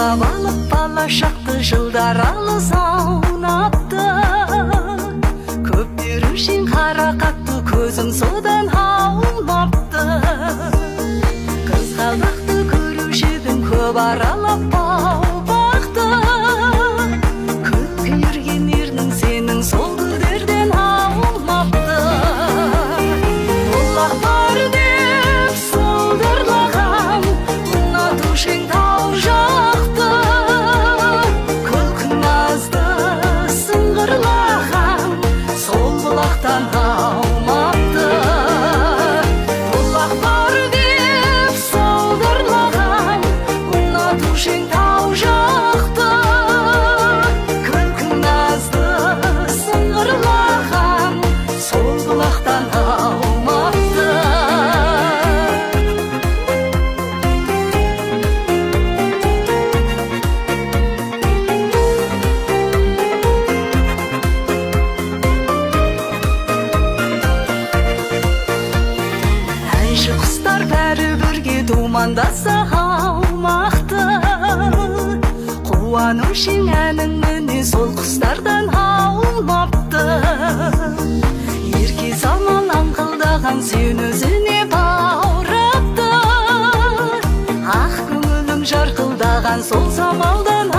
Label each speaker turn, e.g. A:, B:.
A: Ойлап алып бала шақты жылдар алыс аунапты. Көптер үшін қарақатты көзім содан аумапты. Қызғалдақты көруші едім көп аралап бау-бақты. Көпке ерген ернің сенің сол гүлдерден аумапты. Бұлақтар деп сылдырлаған ұнатушың тау жақты. Күлкің назды сыңғырлаған сол бұлақтан аумапты. Бұлақтар деп сылдырлаған ұнатушың тау жақты. Күлкің назды сыңғырлаған сол бұлақтан аумапты. Әнші құстар бәрі бірге думандаса аумақты. Қуанушың әнің міне сол құстардан аумапты. Ерке самал аңқылдаған сен өзіне баурапты. Ақ көңілің жарқылдаған сол самалдан